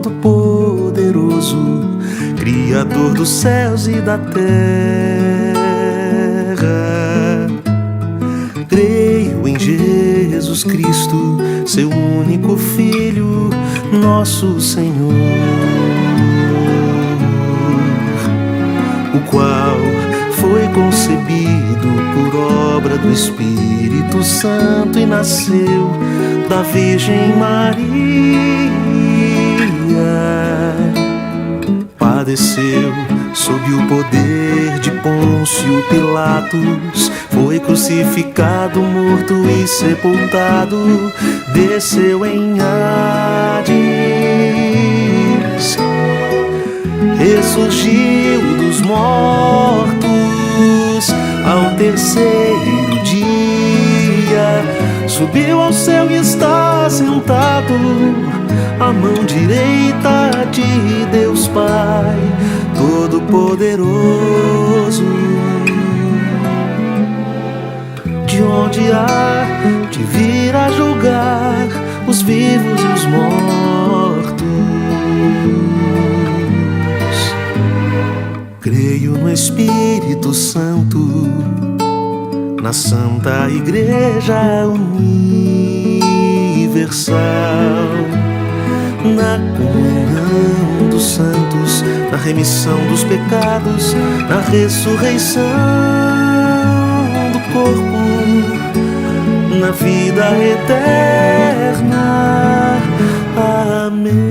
Todo-Poderoso, Criador dos céus e da terra. Creio em Jesus Cristo, seu único Filho, nosso Senhor, o qual foi concebido por obra do Espírito Santo e nasceu da Virgem Maria. Padeceu sob o poder de Pôncio Pilatos, foi crucificado, morto e sepultado, desceu em Hades, ressurgiu dos mortos ao terceiro dia, subiu ao céu e está sentado à mão direita de Deus Pai Todo-Poderoso, de onde há de vir a julgar os vivos e os mortos. Creio no Espírito Santo, na Santa Igreja Universal, na comunhão dos santos, na remissão dos pecados, na ressurreição do corpo, na vida eterna. Amém.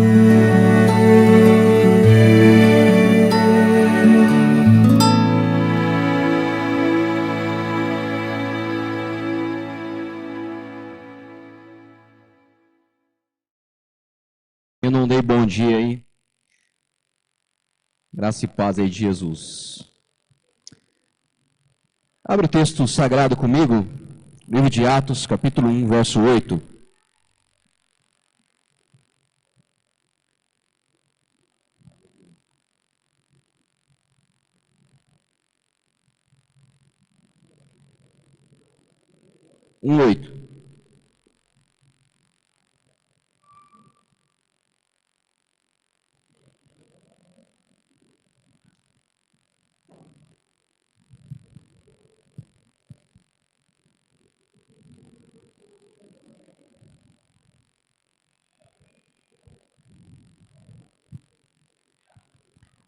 Eu não dei bom dia aí. Graça e paz aí de Jesus. Abre o texto sagrado comigo, livro de Atos, capítulo 1, verso 8.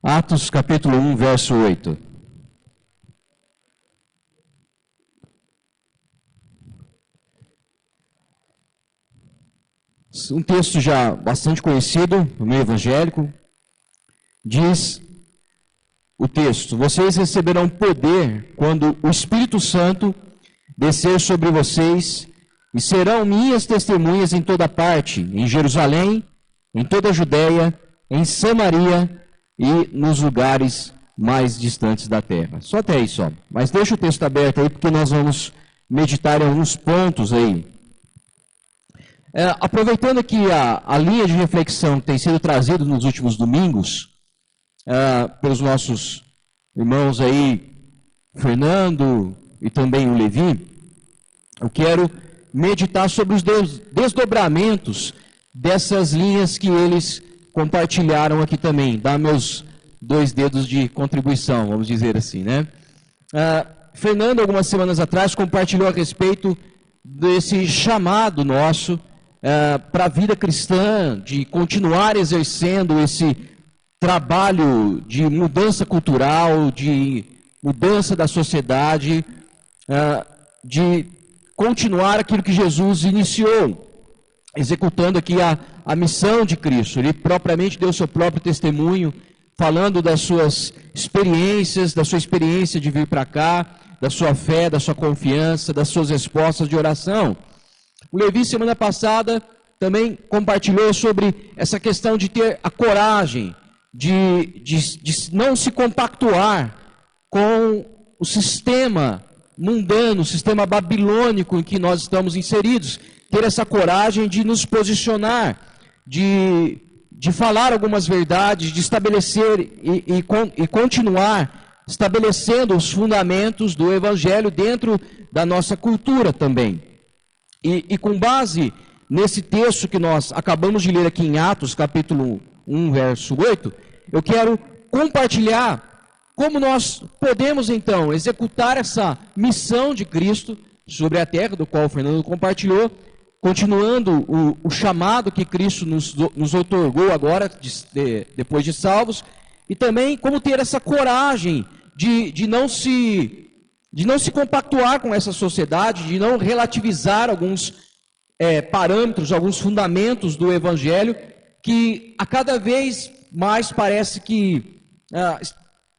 Atos capítulo 1, verso 8. Um texto já bastante conhecido no meio evangélico. Diz o texto: vocês receberão poder quando o Espírito Santo descer sobre vocês e serão minhas testemunhas em toda parte, em Jerusalém, em toda a Judéia, em Samaria e nos lugares mais distantes da terra. Só até aí só. Mas deixa o texto aberto aí, porque nós vamos meditar em alguns pontos aí. Aproveitando aqui a linha de reflexão que tem sido trazida nos últimos domingos, pelos nossos irmãos aí, Fernando e também o Levi, eu quero meditar sobre os desdobramentos dessas linhas que eles compartilharam aqui também, dar meus 2 dedos de contribuição, vamos dizer assim, né? Fernando, algumas semanas atrás, compartilhou a respeito desse chamado nosso para a vida cristã, de continuar exercendo esse trabalho de mudança cultural, de mudança da sociedade, de continuar aquilo que Jesus iniciou, executando aqui a missão de Cristo. Ele propriamente deu seu próprio testemunho, falando das suas experiências, da sua experiência de vir para cá, da sua fé, da sua confiança, das suas respostas de oração. O Levi, semana passada, também compartilhou sobre essa questão de ter a coragem de não se compactuar com o sistema mundano, o sistema babilônico em que nós estamos inseridos. Ter essa coragem de nos posicionar, de falar algumas verdades, de estabelecer e continuar estabelecendo os fundamentos do Evangelho dentro da nossa cultura também. E com base nesse texto que nós acabamos de ler aqui em Atos, capítulo 1, verso 8, eu quero compartilhar como nós podemos, então, executar essa missão de Cristo sobre a terra, do qual o Fernando compartilhou, continuando o chamado que Cristo nos otorgou agora, depois de salvos, e também como ter essa coragem de não se compactuar com essa sociedade, de não relativizar alguns parâmetros, alguns fundamentos do Evangelho, que a cada vez mais parece que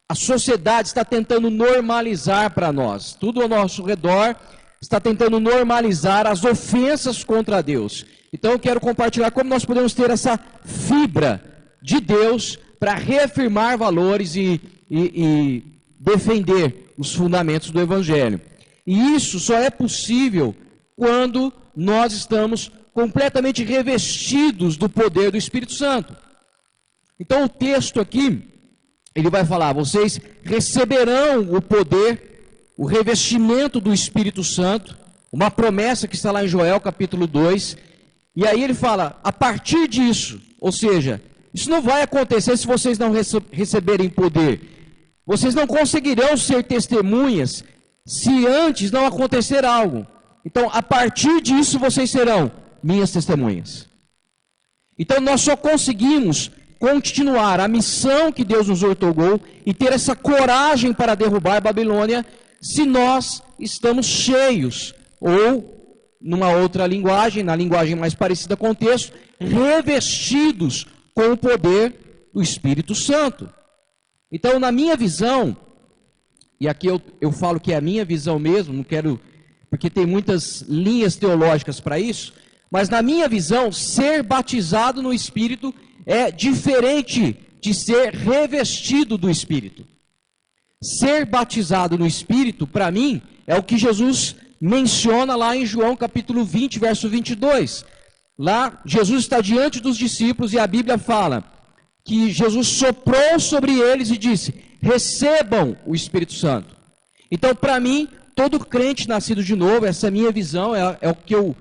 a sociedade está tentando normalizar para nós. Tudo ao nosso redor está tentando normalizar as ofensas contra Deus. Então eu quero compartilhar como nós podemos ter essa fibra de Deus para reafirmar valores e defender os fundamentos do Evangelho. E isso só é possível quando nós estamos completamente revestidos do poder do Espírito Santo. Então o texto aqui, ele vai falar: vocês receberão o poder, o revestimento do Espírito Santo, uma promessa que está lá em Joel capítulo 2, e aí ele fala, a partir disso, ou seja, isso não vai acontecer se vocês não receberem poder. Vocês não conseguirão ser testemunhas se antes não acontecer algo. Então, a partir disso, vocês serão minhas testemunhas. Então, nós só conseguimos continuar a missão que Deus nos otorgou e ter essa coragem para derrubar a Babilônia se nós estamos cheios, ou, numa outra linguagem, na linguagem mais parecida com o texto, revestidos com o poder do Espírito Santo. Então, na minha visão, e aqui eu falo que é a minha visão mesmo, não quero, porque tem muitas linhas teológicas para isso, mas na minha visão, ser batizado no Espírito é diferente de ser revestido do Espírito. Ser batizado no Espírito, para mim, é o que Jesus menciona lá em João capítulo 20, verso 22. Lá, Jesus está diante dos discípulos e a Bíblia fala que Jesus soprou sobre eles e disse, recebam o Espírito Santo. Então, para mim, todo crente nascido de novo, essa é a minha visão, é o que eu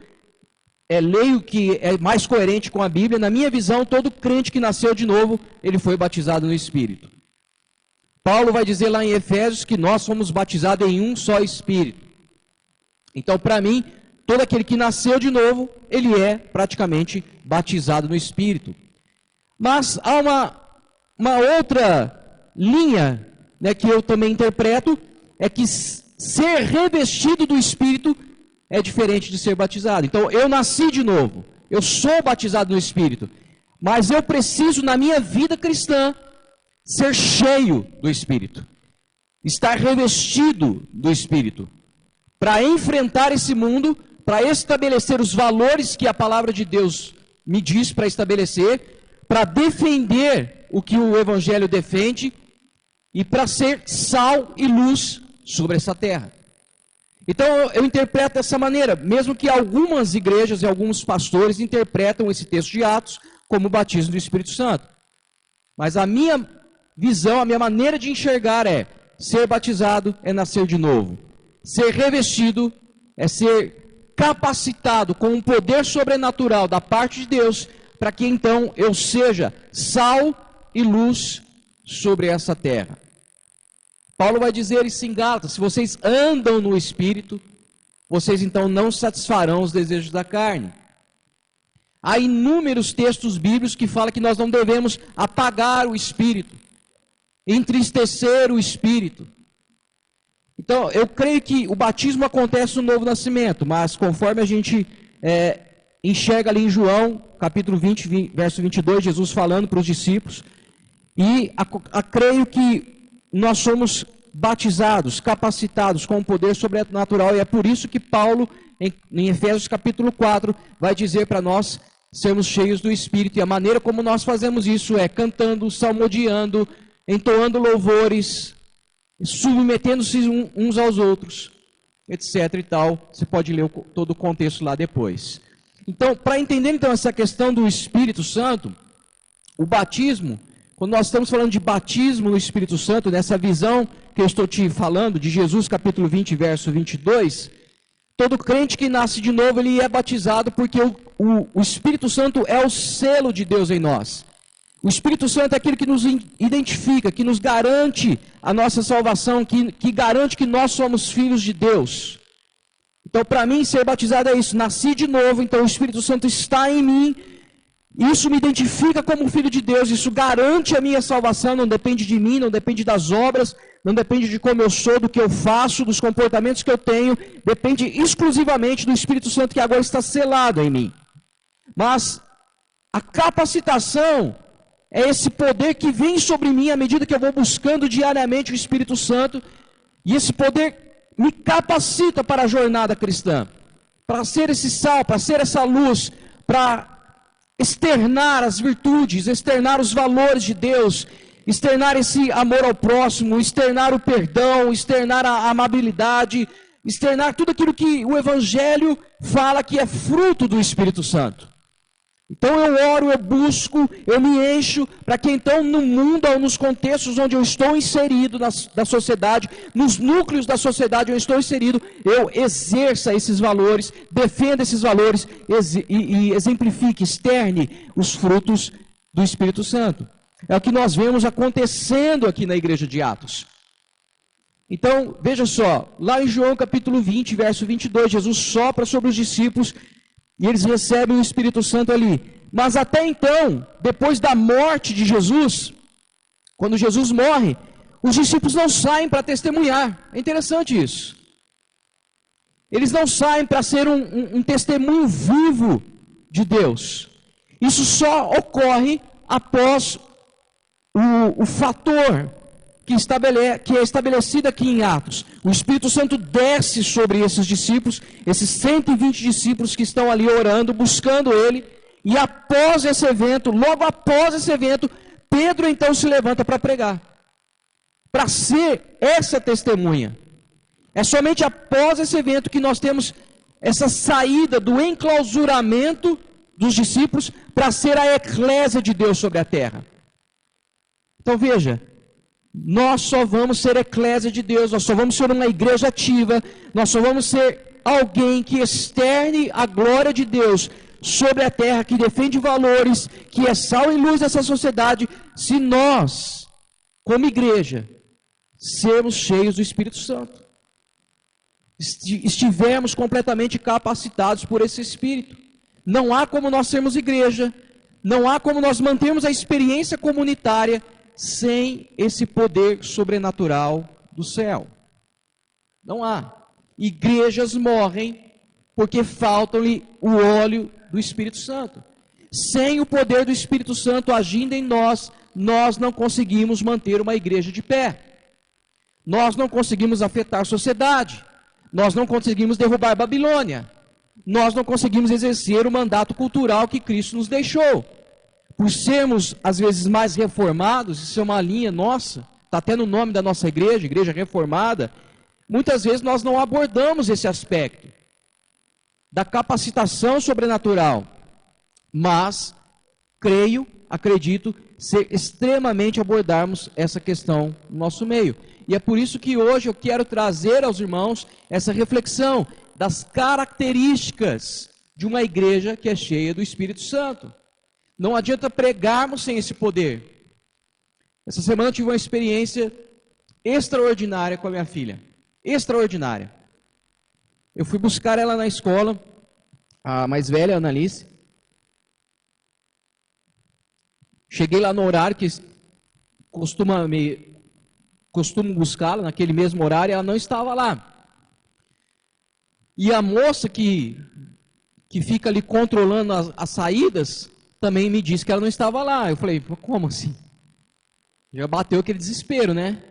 leio que é mais coerente com a Bíblia. Na minha visão, todo crente que nasceu de novo, ele foi batizado no Espírito. Paulo vai dizer lá em Efésios que nós fomos batizados em um só Espírito. Então, para mim, todo aquele que nasceu de novo, ele é praticamente batizado no Espírito. Mas há uma outra linha, né, que eu também interpreto, é que ser revestido do Espírito é diferente de ser batizado. Então, eu nasci de novo, eu sou batizado no Espírito, mas eu preciso, na minha vida cristã, ser cheio do Espírito, estar revestido do Espírito, para enfrentar esse mundo, para estabelecer os valores que a palavra de Deus me diz para estabelecer, para defender o que o Evangelho defende e para ser sal e luz sobre essa terra. Então eu interpreto dessa maneira, mesmo que algumas igrejas e alguns pastores interpretam esse texto de Atos como o batismo do Espírito Santo. Mas a minha visão, a minha maneira de enxergar é, ser batizado é nascer de novo. Ser revestido é ser capacitado com um poder sobrenatural da parte de Deus, para que então eu seja sal e luz sobre essa terra. Paulo vai dizer isso em Gálatas, se vocês andam no Espírito, vocês então não satisfarão os desejos da carne. Há inúmeros textos bíblicos que falam que nós não devemos apagar o Espírito, entristecer o Espírito. Então, eu creio que o batismo acontece no novo nascimento, mas conforme a gente enxerga ali em João, capítulo 20, verso 22, Jesus falando para os discípulos, e creio que nós somos batizados, capacitados com o poder sobrenatural, e é por isso que Paulo, em Efésios capítulo 4, vai dizer para nós sermos cheios do Espírito, e a maneira como nós fazemos isso é cantando, salmodiando, entoando louvores, submetendo-se uns aos outros, etc. e tal. Você pode ler todo o contexto lá depois. Então, para entender então essa questão do Espírito Santo, o batismo, quando nós estamos falando de batismo no Espírito Santo, nessa visão que eu estou te falando, de Jesus capítulo 20, verso 22, todo crente que nasce de novo, ele é batizado porque o Espírito Santo é o selo de Deus em nós. O Espírito Santo é aquele que nos identifica, que nos garante a nossa salvação, que garante que nós somos filhos de Deus. Então, para mim, ser batizado é isso. Nasci de novo, então o Espírito Santo está em mim. Isso me identifica como filho de Deus. Isso garante a minha salvação. Não depende de mim, não depende das obras, não depende de como eu sou, do que eu faço, dos comportamentos que eu tenho. Depende exclusivamente do Espírito Santo que agora está selado em mim. Mas a capacitação é esse poder que vem sobre mim à medida que eu vou buscando diariamente o Espírito Santo. E esse poder me capacita para a jornada cristã. Para ser esse sal, para ser essa luz, para externar as virtudes, externar os valores de Deus, externar esse amor ao próximo, externar o perdão, externar a amabilidade, externar tudo aquilo que o Evangelho fala que é fruto do Espírito Santo. Então eu oro, eu busco, eu me encho, para que então no mundo ou nos contextos onde eu estou inserido da sociedade, nos núcleos da sociedade onde eu estou inserido, eu exerça esses valores, defenda esses valores e exemplifique, externe os frutos do Espírito Santo. É o que nós vemos acontecendo aqui na igreja de Atos. Então, veja só, lá em João capítulo 20, verso 22, Jesus sopra sobre os discípulos e eles recebem o Espírito Santo ali. Mas até então, depois da morte de Jesus, quando Jesus morre, os discípulos não saem para testemunhar. É interessante isso. Eles não saem para ser um testemunho vivo de Deus. Isso só ocorre após o fator que é estabelecido aqui em Atos. O Espírito Santo desce sobre esses discípulos, esses 120 discípulos que estão ali orando, buscando Ele, e após esse evento, logo após esse evento, Pedro então se levanta para pregar, para ser essa testemunha. É somente após esse evento que nós temos essa saída do enclausuramento dos discípulos para ser a eclésia de Deus sobre a terra. Então veja, nós só vamos ser eclésia de Deus, nós só vamos ser uma igreja ativa, nós só vamos ser alguém que externe a glória de Deus sobre a terra, que defende valores, que é sal e luz dessa sociedade, se nós, como igreja, sermos cheios do Espírito Santo, estivermos completamente capacitados por esse Espírito. Não há como nós sermos igreja, não há como nós mantermos a experiência comunitária sem esse poder sobrenatural do céu. Não há. Igrejas morrem porque falta-lhe o óleo do Espírito Santo. Sem o poder do Espírito Santo agindo em nós, nós não conseguimos manter uma igreja de pé. Nós não conseguimos afetar a sociedade. Nós não conseguimos derrubar Babilônia. Nós não conseguimos exercer o mandato cultural que Cristo nos deixou. Por sermos, às vezes, mais reformados, isso é uma linha nossa, está até no nome da nossa igreja, Igreja Reformada, muitas vezes nós não abordamos esse aspecto da capacitação sobrenatural, mas acredito, ser extremamente abordarmos essa questão no nosso meio. E é por isso que hoje eu quero trazer aos irmãos essa reflexão das características de uma igreja que é cheia do Espírito Santo. Não adianta pregarmos sem esse poder. Essa semana eu tive uma experiência extraordinária com a minha filha. Extraordinária. Eu fui buscar ela na escola, a mais velha, a Annalise. Cheguei lá no horário que costumo buscá-la, naquele mesmo horário, ela não estava lá. E a moça que fica ali controlando as saídas, também me disse que ela não estava lá. Eu falei, como assim? Já bateu aquele desespero, né?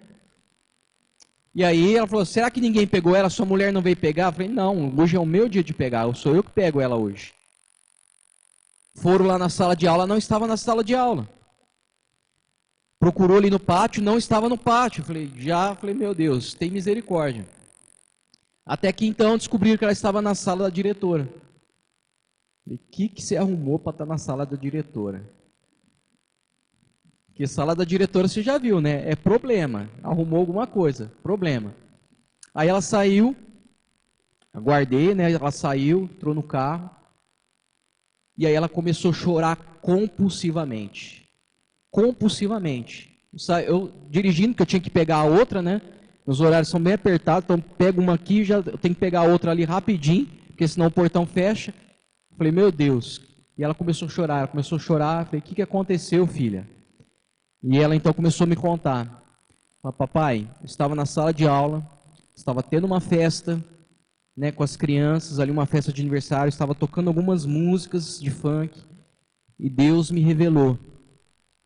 E aí ela falou, será que ninguém pegou ela? Sua mulher não veio pegar? Eu falei, não, hoje é o meu dia de pegar, sou eu que pego ela hoje. Foram lá na sala de aula, não estava na sala de aula. Procurou ali no pátio, não estava no pátio. Eu falei, meu Deus, tem misericórdia. Até que então descobriram que ela estava na sala da diretora. O que você arrumou para estar na sala da diretora? Porque sala da diretora você já viu, né? É problema. Arrumou alguma coisa, problema. Aí ela saiu, aguardei, né? Ela saiu, entrou no carro. E aí ela começou a chorar compulsivamente. compulsivamente. Eu dirigindo, que eu tinha que pegar a outra, né? Os horários são bem apertados, então pego uma aqui, já eu tenho que pegar a outra ali rapidinho, porque senão o portão fecha. Falei, meu Deus. E ela começou a chorar, Falei, o que aconteceu, filha? E ela então começou a me contar. Falei, papai, eu estava na sala de aula, estava tendo uma festa, né, com as crianças, ali uma festa de aniversário, estava tocando algumas músicas de funk, e Deus me revelou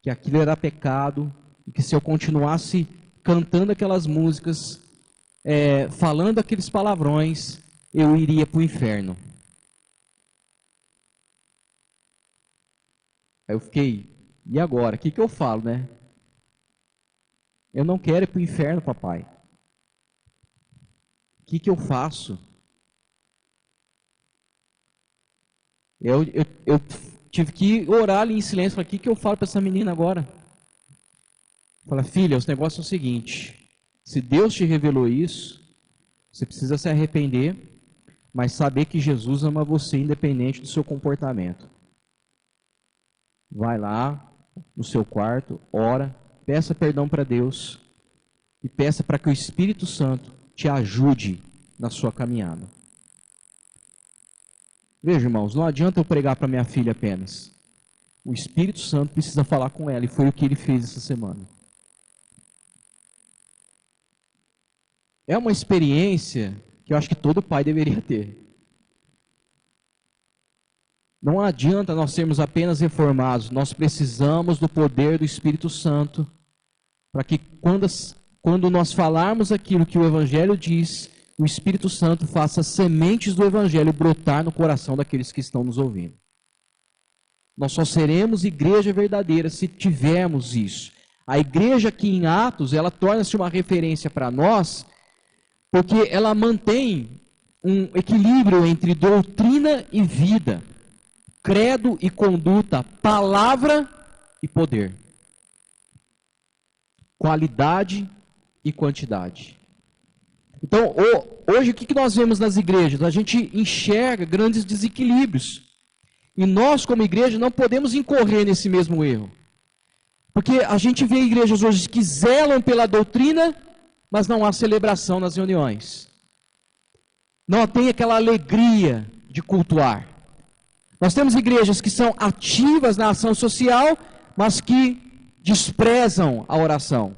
que aquilo era pecado, e que se eu continuasse cantando aquelas músicas, falando aqueles palavrões, eu iria para o inferno. Aí eu fiquei, e agora? O que eu falo, né? Eu não quero ir para o inferno, papai. O que eu faço? Eu tive que orar ali em silêncio. Falei, o que eu falo para essa menina agora? Fala, filha, os negócios são o seguinte. Se Deus te revelou isso, você precisa se arrepender, mas saber que Jesus ama você independente do seu comportamento. Vai lá no seu quarto, ora, peça perdão para Deus e peça para que o Espírito Santo te ajude na sua caminhada. Veja, irmãos, não adianta eu pregar para minha filha apenas. O Espírito Santo precisa falar com ela, e foi o que ele fez essa semana. É uma experiência que eu acho que todo pai deveria ter. Não adianta nós sermos apenas reformados, nós precisamos do poder do Espírito Santo, para que quando nós falarmos aquilo que o Evangelho diz, o Espírito Santo faça as sementes do Evangelho brotar no coração daqueles que estão nos ouvindo. Nós só seremos igreja verdadeira se tivermos isso. A igreja aqui em Atos, ela torna-se uma referência para nós, porque ela mantém um equilíbrio entre doutrina e vida, credo e conduta, palavra e poder, qualidade e quantidade. Então, hoje o que nós vemos nas igrejas? A gente enxerga grandes desequilíbrios. E nós, como igreja, não podemos incorrer nesse mesmo erro. Porque a gente vê igrejas hoje que zelam pela doutrina, mas não há celebração nas reuniões. Não tem aquela alegria de cultuar. Nós temos igrejas que são ativas na ação social, mas que desprezam a oração.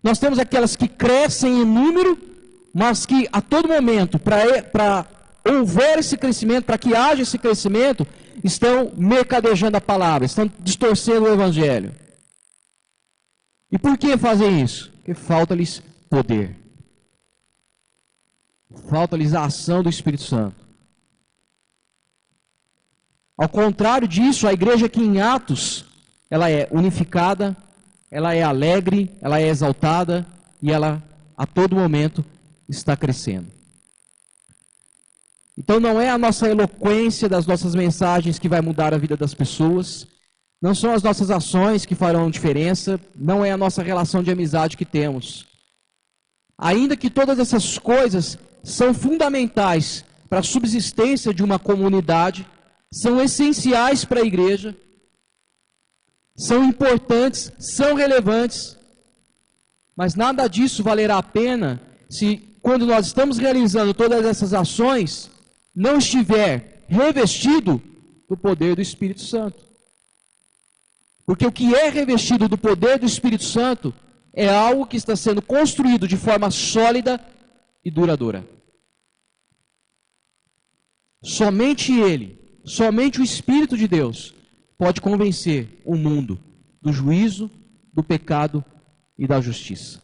Nós temos aquelas que crescem em número, mas que a todo momento, para houver esse crescimento, para que haja esse crescimento, estão mercadejando a palavra, estão distorcendo o Evangelho. E por que fazem isso? Porque falta-lhes poder. Falta-lhes a ação do Espírito Santo. Ao contrário disso, a igreja aqui em Atos, ela é unificada, ela é alegre, ela é exaltada e ela, a todo momento, está crescendo. Então não é a nossa eloquência das nossas mensagens que vai mudar a vida das pessoas, não são as nossas ações que farão diferença, não é a nossa relação de amizade que temos. Ainda que todas essas coisas são fundamentais para a subsistência de uma comunidade, são essenciais para a igreja, são importantes, são relevantes, mas nada disso valerá a pena se, quando nós estamos realizando todas essas ações, não estiver revestido do poder do Espírito Santo. Porque o que é revestido do poder do Espírito Santo é algo que está sendo construído de forma sólida e duradoura. Somente Ele, somente o Espírito de Deus pode convencer o mundo do juízo, do pecado e da justiça.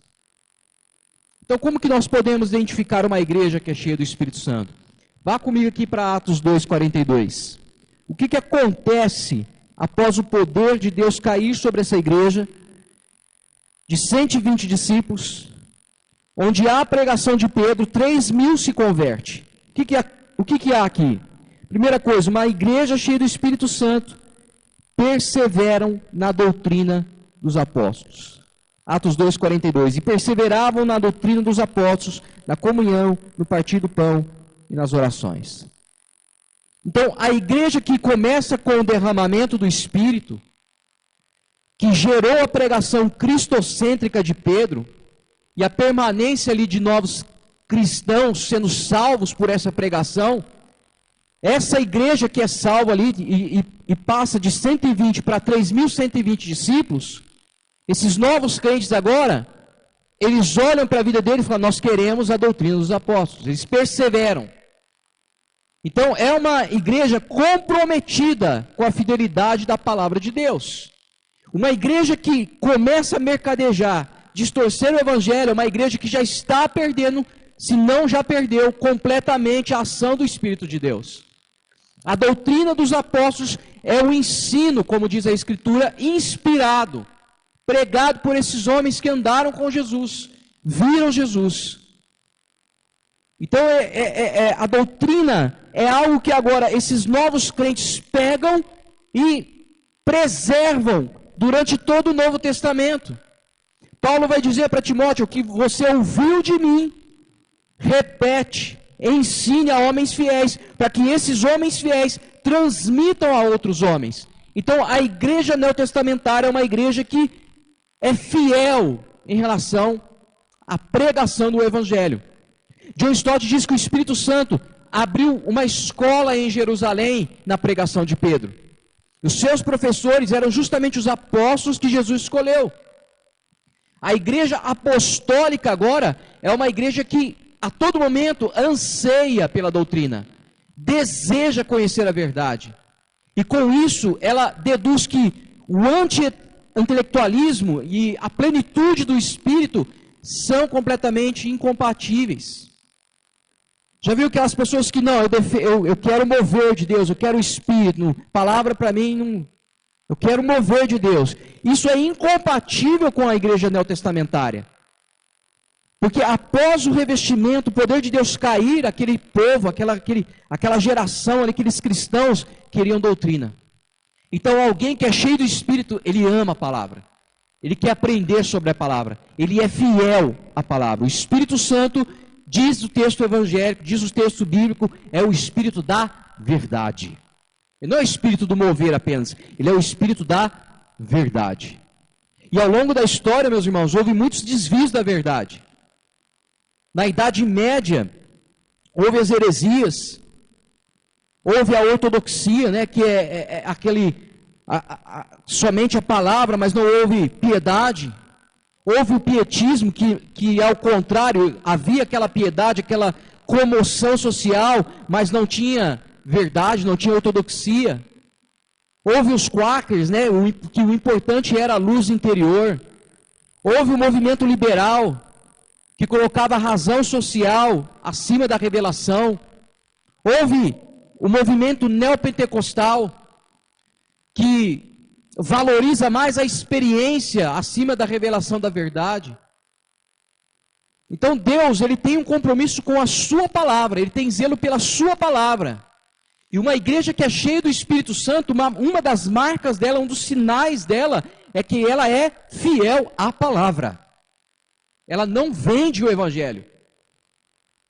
Então, como que nós podemos identificar uma igreja que é cheia do Espírito Santo? Vá comigo aqui para Atos 2:42. O que acontece após o poder de Deus cair sobre essa igreja de 120 discípulos, onde há a pregação de Pedro, 3.000 se converte. O que há aqui? Primeira coisa, uma igreja cheia do Espírito Santo, perseveram na doutrina dos apóstolos. Atos 2:42. E perseveravam na doutrina dos apóstolos, na comunhão, no partir do pão e nas orações. Então, a igreja que começa com o derramamento do Espírito, que gerou a pregação cristocêntrica de Pedro, e a permanência ali de novos cristãos sendo salvos por essa pregação, essa igreja que é salva ali e passa de 120 para 3.120 discípulos, esses novos crentes agora, eles olham para a vida deles e falam, nós queremos a doutrina dos apóstolos. Eles perseveram. Então, é uma igreja comprometida com a fidelidade da palavra de Deus. Uma igreja que começa a mercadejar, distorcer o evangelho, é uma igreja que já está perdendo, se não já perdeu completamente a ação do Espírito de Deus. A doutrina dos apóstolos é um ensino, como diz a Escritura, inspirado, pregado por esses homens que andaram com Jesus, viram Jesus. Então, a doutrina é algo que agora esses novos crentes pegam e preservam durante todo o Novo Testamento. Paulo vai dizer para Timóteo, o que você ouviu de mim, repete, ensine a homens fiéis, para que esses homens fiéis transmitam a outros homens. Então, a igreja neotestamentária é uma igreja que é fiel em relação à pregação do Evangelho. John Stott diz que o Espírito Santo abriu uma escola em Jerusalém na pregação de Pedro. Os seus professores eram justamente os apóstolos que Jesus escolheu. A igreja apostólica agora é uma igreja que a todo momento anseia pela doutrina, deseja conhecer a verdade. E com isso ela deduz que o anti-intelectualismo e a plenitude do Espírito são completamente incompatíveis. Já viu aquelas pessoas que não, eu quero mover de Deus, eu quero o Espírito, palavra para mim, não, eu quero mover de Deus. Isso é incompatível com a igreja neotestamentária. Porque após o revestimento, o poder de Deus cair, aquele povo, aquela geração, aqueles cristãos queriam doutrina. Então alguém que é cheio do Espírito, ele ama a palavra. Ele quer aprender sobre a palavra. Ele é fiel à palavra. O Espírito Santo, diz o texto evangélico, diz o texto bíblico, é o Espírito da verdade. Ele não é o Espírito do mover apenas, ele é o Espírito da verdade. E ao longo da história, meus irmãos, houve muitos desvios da verdade. Na Idade Média, houve as heresias, houve a ortodoxia, né, que é somente a palavra, mas não houve piedade. Houve o pietismo, que ao contrário, havia aquela piedade, aquela comoção social, mas não tinha verdade, não tinha ortodoxia. Houve os quakers, né, que o importante era a luz interior. Houve o movimento liberal, que colocava a razão social acima da revelação. Houve o movimento neopentecostal, que valoriza mais a experiência acima da revelação da verdade. Então Deus, ele tem um compromisso com a sua palavra, ele tem zelo pela sua palavra. E uma igreja que é cheia do Espírito Santo, uma das marcas dela, um dos sinais dela, é que ela é fiel à palavra. Ela não vende o evangelho.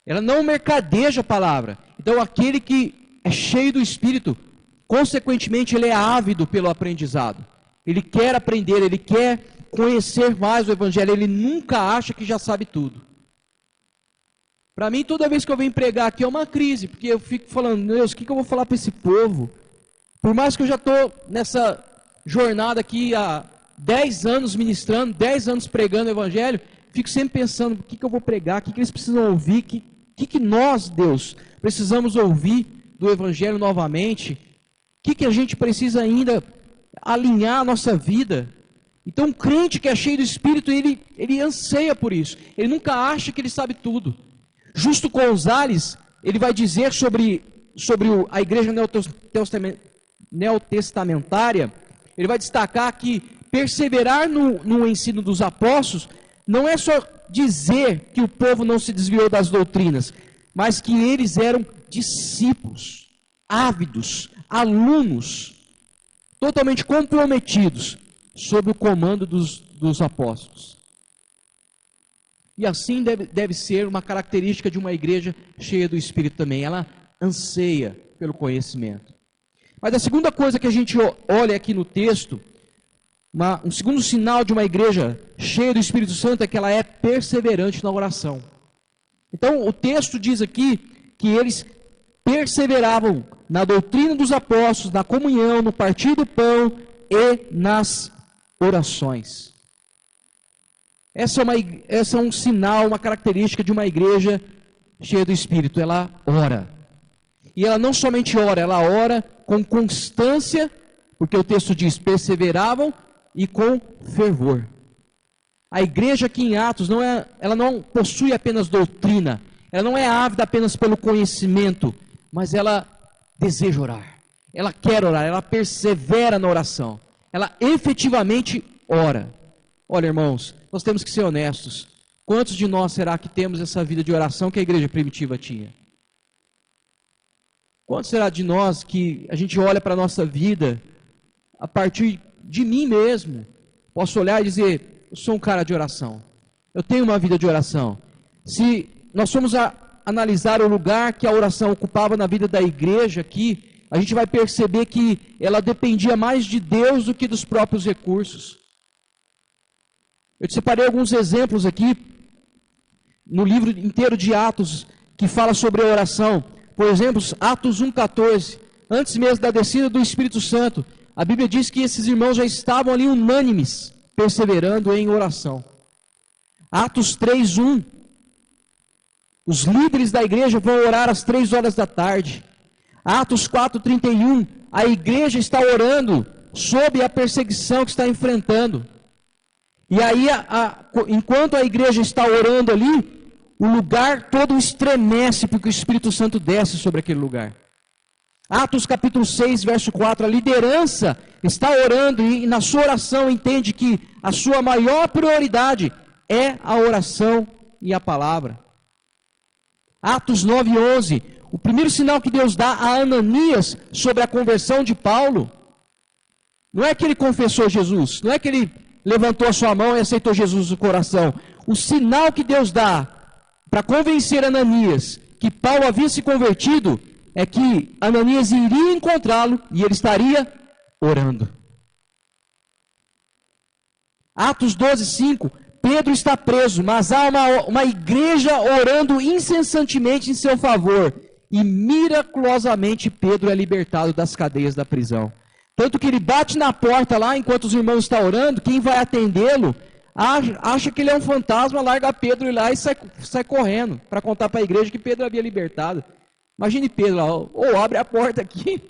Ela não mercadeja a palavra. Então aquele que é cheio do Espírito, consequentemente ele é ávido pelo aprendizado. Ele quer aprender, ele quer conhecer mais o evangelho, ele nunca acha que já sabe tudo. Para mim, toda vez que eu venho pregar aqui é uma crise, porque eu fico falando, Deus, o que eu vou falar para esse povo? Por mais que eu já estou nessa jornada aqui há 10 anos ministrando, 10 anos pregando o evangelho, fico sempre pensando, o que eu vou pregar, o que eles precisam ouvir, o que nós, Deus, precisamos ouvir do evangelho novamente, o que a gente precisa ainda alinhar a nossa vida. Então, um crente que é cheio do Espírito, ele anseia por isso, ele nunca acha que ele sabe tudo. Justo Gonzalez, ele vai dizer sobre a igreja neotestamentária, ele vai destacar que perseverar no ensino dos apóstolos não é só dizer que o povo não se desviou das doutrinas, mas que eles eram discípulos, ávidos, alunos, totalmente comprometidos sob o comando dos apóstolos. E assim deve ser uma característica de uma igreja cheia do Espírito também. Ela anseia pelo conhecimento. Mas a segunda coisa que a gente olha aqui no texto um segundo sinal de uma igreja cheia do Espírito Santo é que ela é perseverante na oração. Então, o texto diz aqui que eles perseveravam na doutrina dos apóstolos, na comunhão, no partir do pão e nas orações. Essa é um sinal, uma característica de uma igreja cheia do Espírito. Ela ora. E ela não somente ora, ela ora com constância, porque o texto diz, perseveravam, e com fervor. A igreja aqui em Atos, ela não possui apenas doutrina, ela não é ávida apenas pelo conhecimento, mas ela deseja orar, ela quer orar, ela persevera na oração, ela efetivamente ora. Olha, irmãos, nós temos que ser honestos. Quantos de nós será que temos essa vida de oração que a igreja primitiva tinha? Quantos será de nós que a gente olha para a nossa vida a partir de mim mesmo? Posso olhar e dizer, eu sou um cara de oração, eu tenho uma vida de oração. Se nós formos analisar o lugar que a oração ocupava na vida da igreja aqui, a gente vai perceber que ela dependia mais de Deus do que dos próprios recursos. Eu te separei alguns exemplos aqui, no livro inteiro de Atos, que fala sobre a oração. Por exemplo, Atos 1,14, antes mesmo da descida do Espírito Santo, a Bíblia diz que esses irmãos já estavam ali unânimes, perseverando em oração. Atos 3,1, os líderes da igreja vão orar às 3 horas da tarde. Atos 4,31, a igreja está orando sob a perseguição que está enfrentando. E aí, enquanto a igreja está orando ali, o lugar todo estremece, porque o Espírito Santo desce sobre aquele lugar. Atos capítulo 6, verso 4, a liderança está orando e na sua oração entende que a sua maior prioridade é a oração e a palavra. Atos 9, 11, o primeiro sinal que Deus dá a Ananias sobre a conversão de Paulo, não é que ele confessou Jesus, não é que ele levantou a sua mão e aceitou Jesus no coração. O sinal que Deus dá para convencer Ananias que Paulo havia se convertido é que Ananias iria encontrá-lo e ele estaria orando. Atos 12, 5, Pedro está preso, mas há uma igreja orando incessantemente em seu favor, e miraculosamente Pedro é libertado das cadeias da prisão. Tanto que ele bate na porta lá, enquanto os irmãos estão orando, quem vai atendê-lo, acha que ele é um fantasma, larga Pedro lá e sai correndo, para contar para a igreja que Pedro havia libertado. Imagine Pedro lá, ou abre a porta aqui,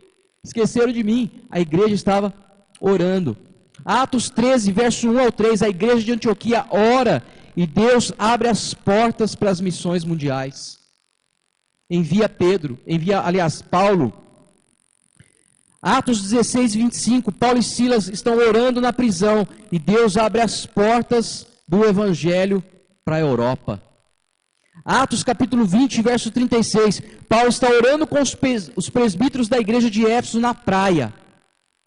esqueceram de mim. A igreja estava orando. Atos 13, verso 1 ao 3, a igreja de Antioquia ora e Deus abre as portas para as missões mundiais. Envia Paulo. Atos 16, 25, Paulo e Silas estão orando na prisão e Deus abre as portas do evangelho para a Europa. Atos capítulo 20, verso 36, Paulo está orando com os presbíteros da igreja de Éfeso na praia.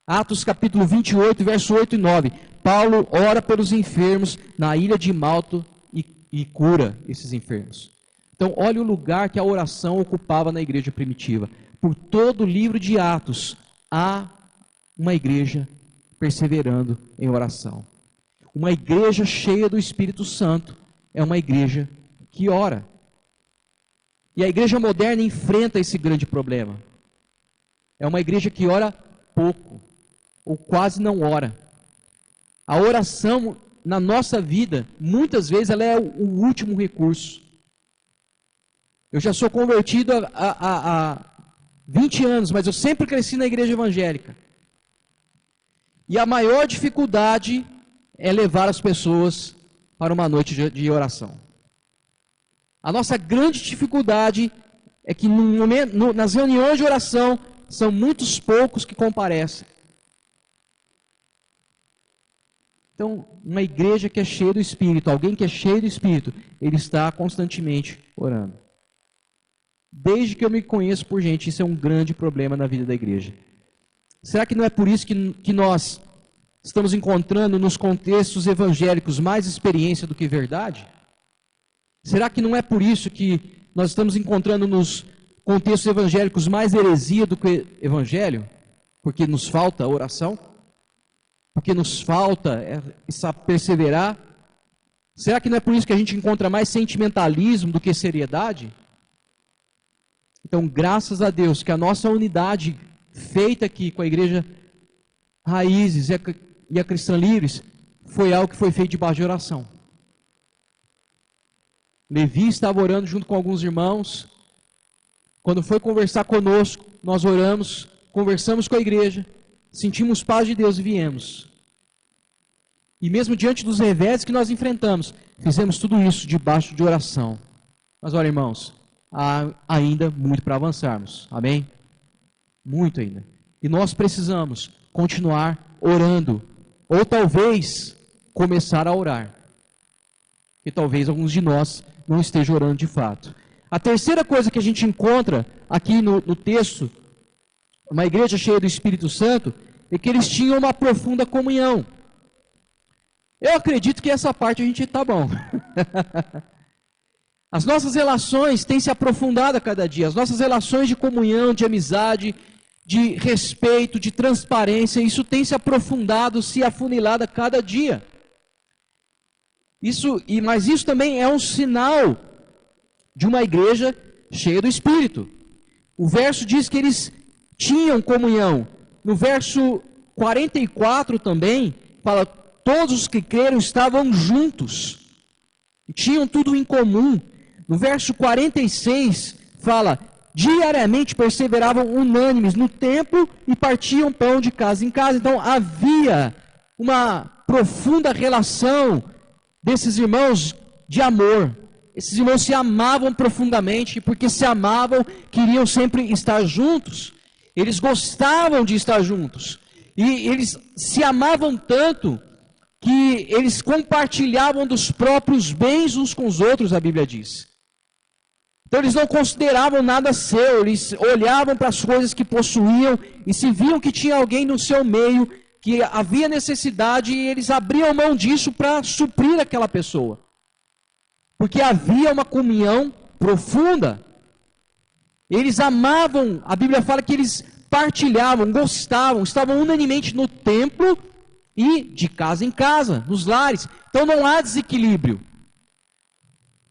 Atos capítulo 28, verso 8 e 9, Paulo ora pelos enfermos na ilha de Malto e cura esses enfermos. Então, olha o lugar que a oração ocupava na igreja primitiva. Por todo o livro de Atos, há uma igreja perseverando em oração. Uma igreja cheia do Espírito Santo é uma igreja que ora. E a igreja moderna enfrenta esse grande problema. É uma igreja que ora pouco, ou quase não ora. A oração na nossa vida, muitas vezes, ela é o último recurso. Eu já sou convertido há 20 anos, mas eu sempre cresci na igreja evangélica. E a maior dificuldade é levar as pessoas para uma noite de oração. A nossa grande dificuldade é que nas reuniões de oração são muitos poucos que comparecem. Então, uma igreja que é cheia do Espírito, alguém que é cheio do Espírito, ele está constantemente orando. Desde que eu me conheço por gente, isso é um grande problema na vida da igreja. Será que não é por isso que nós estamos encontrando nos contextos evangélicos mais experiência do que verdade? Será que não é por isso que nós estamos encontrando nos contextos evangélicos mais heresia do que evangelho? Porque nos falta oração? porque nos falta essa perseverar? Será que não é por isso que a gente encontra mais sentimentalismo do que seriedade? Então, graças a Deus que a nossa unidade feita aqui com a igreja Raízes e a Cristã Livres foi algo que foi feito debaixo de oração. Levi estava orando junto com alguns irmãos. Quando foi conversar conosco, nós oramos, conversamos com a igreja, sentimos paz de Deus e viemos. E mesmo diante dos revés que nós enfrentamos, fizemos tudo isso debaixo de oração. Mas olha, irmãos, há ainda muito para avançarmos. Amém? Muito ainda. E nós precisamos continuar orando. Ou talvez começar a orar. E talvez alguns de nós não estejam orando de fato. A terceira coisa que a gente encontra aqui no texto, uma igreja cheia do Espírito Santo, é que eles tinham uma profunda comunhão. Eu acredito que essa parte a gente está bom. As nossas relações têm se aprofundado a cada dia. As nossas relações de comunhão, de amizade, de respeito, de transparência, isso tem se aprofundado, se afunilado a cada dia. Mas isso também é um sinal de uma igreja cheia do Espírito. O verso diz que eles tinham comunhão. No verso 44 também, fala: todos os que creram estavam juntos, e tinham tudo em comum. No verso 46, fala: diariamente perseveravam unânimes no templo e partiam pão de casa em casa. Então havia uma profunda relação desses irmãos de amor. Esses irmãos se amavam profundamente, porque se amavam, queriam sempre estar juntos. Eles gostavam de estar juntos. E eles se amavam tanto que eles compartilhavam dos próprios bens uns com os outros, a Bíblia diz. Então eles não consideravam nada seu, eles olhavam para as coisas que possuíam e se viam que tinha alguém no seu meio, que havia necessidade, e eles abriam mão disso para suprir aquela pessoa. Porque havia uma comunhão profunda. Eles amavam, a Bíblia fala que eles partilhavam, gostavam, estavam unanimemente no templo e de casa em casa, nos lares. Então não há desequilíbrio.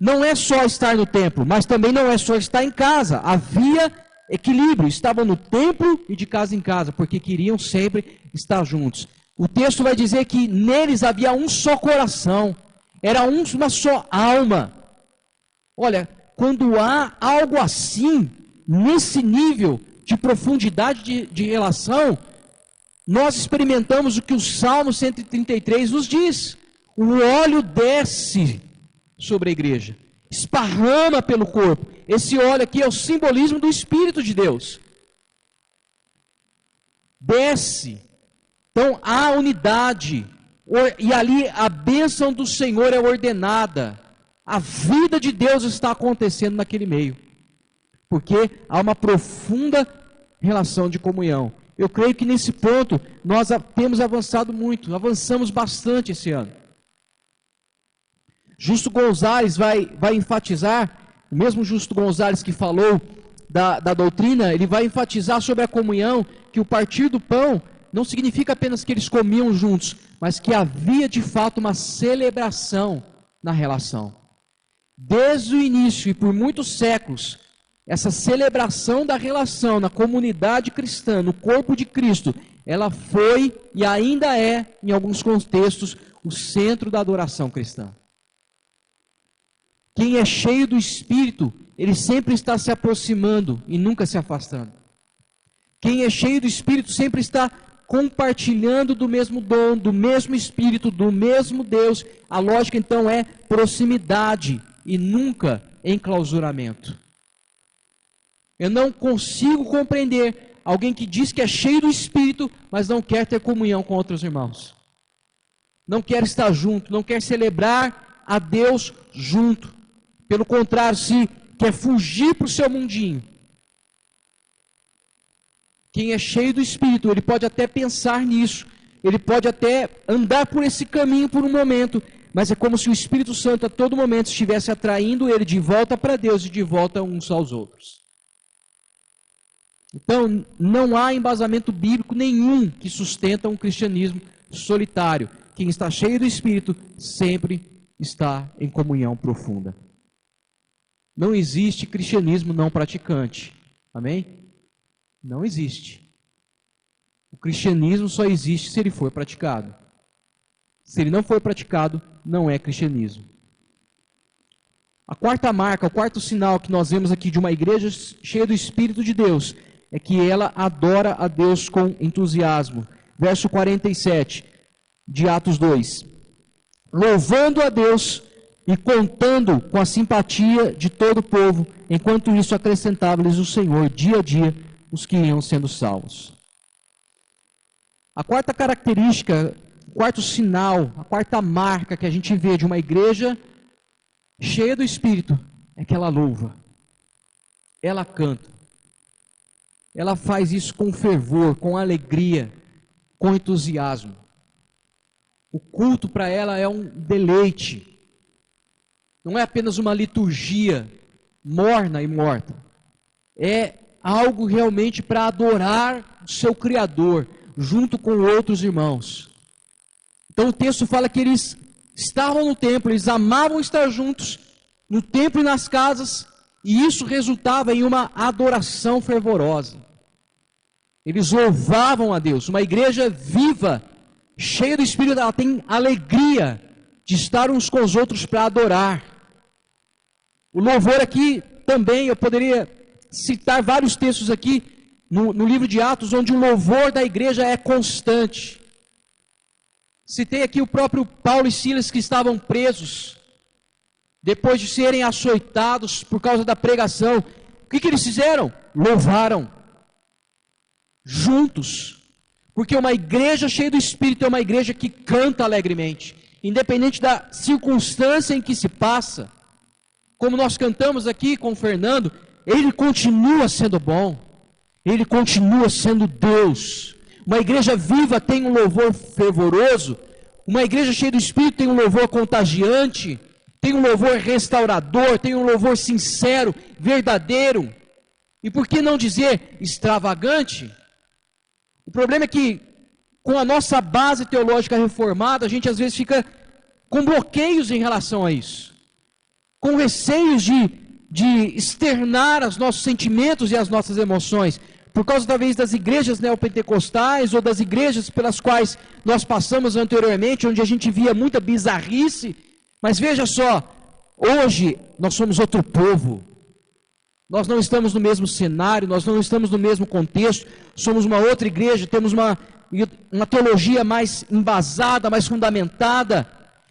Não é só estar no templo, mas também não é só estar em casa. Havia equilíbrio, estavam no templo e de casa em casa, porque queriam sempre estar juntos. O texto vai dizer que neles havia um só coração, era uma só alma. Olha, quando há algo assim, nesse nível de profundidade de relação, nós experimentamos o que o Salmo 133 nos diz. O óleo desce sobre a igreja, esparrama pelo corpo. Esse óleo aqui é o simbolismo do Espírito de Deus. Desce. Então há unidade. E ali a bênção do Senhor é ordenada. A vida de Deus está acontecendo naquele meio. Porque há uma profunda relação de comunhão. Eu creio que nesse ponto nós temos avançado muito. Avançamos bastante esse ano. Justo Gonzalez vai enfatizar, o mesmo Justo Gonzalez que falou da doutrina, ele vai enfatizar sobre a comunhão, que o partir do pão não significa apenas que eles comiam juntos, mas que havia de fato uma celebração na relação. Desde o início e por muitos séculos, essa celebração da relação na comunidade cristã, no corpo de Cristo, ela foi e ainda é, em alguns contextos, o centro da adoração cristã. Quem é cheio do Espírito, ele sempre está se aproximando e nunca se afastando. Quem é cheio do Espírito sempre está compartilhando do mesmo dom, do mesmo Espírito, do mesmo Deus. A lógica então é proximidade e nunca enclausuramento. Eu não consigo compreender alguém que diz que é cheio do Espírito, mas não quer ter comunhão com outros irmãos. Não quer estar junto, não quer celebrar a Deus junto. Pelo contrário, se quer fugir para o seu mundinho. Quem é cheio do Espírito, ele pode até pensar nisso, ele pode até andar por esse caminho por um momento, mas é como se o Espírito Santo a todo momento estivesse atraindo ele de volta para Deus e de volta uns aos outros. Então, não há embasamento bíblico nenhum que sustenta um cristianismo solitário. Quem está cheio do Espírito sempre está em comunhão profunda. Não existe cristianismo não praticante. Amém? Não existe. O cristianismo só existe se ele for praticado. Se ele não for praticado, não é cristianismo. A quarta marca, o quarto sinal que nós vemos aqui de uma igreja cheia do Espírito de Deus, é que ela adora a Deus com entusiasmo. Verso 47 de Atos 2. Louvando a Deus e contando com a simpatia de todo o povo, enquanto isso acrescentava-lhes o Senhor dia a dia os que iam sendo salvos. A quarta característica, o quarto sinal, a quarta marca que a gente vê de uma igreja cheia do Espírito é que ela louva, ela canta, ela faz isso com fervor, com alegria, com entusiasmo. O culto para ela é um deleite, não é apenas uma liturgia morna e morta, é algo realmente para adorar o seu Criador, junto com outros irmãos. Então o texto fala que eles estavam no templo, eles amavam estar juntos, no templo e nas casas, e isso resultava em uma adoração fervorosa. Eles louvavam a Deus. Uma igreja viva, cheia do Espírito, ela tem alegria de estar uns com os outros para adorar. O louvor aqui também, eu poderia citar vários textos aqui no livro de Atos, onde o louvor da igreja é constante. Citei aqui o próprio Paulo e Silas que estavam presos, depois de serem açoitados por causa da pregação. O que eles fizeram? Louvaram, juntos, porque uma igreja cheia do Espírito é uma igreja que canta alegremente, independente da circunstância em que se passa. Como nós cantamos aqui com o Fernando, ele continua sendo bom, ele continua sendo Deus. Uma igreja viva tem um louvor fervoroso, uma igreja cheia do Espírito tem um louvor contagiante, tem um louvor restaurador, tem um louvor sincero, verdadeiro, e por que não dizer extravagante? O problema é que, com a nossa base teológica reformada, a gente às vezes fica com bloqueios em relação a isso, com receios de externar os nossos sentimentos e as nossas emoções, por causa talvez das igrejas neopentecostais ou das igrejas pelas quais nós passamos anteriormente, onde a gente via muita bizarrice. Mas veja só, hoje nós somos outro povo, nós não estamos no mesmo cenário, nós não estamos no mesmo contexto, somos uma outra igreja, temos uma teologia mais embasada, mais fundamentada,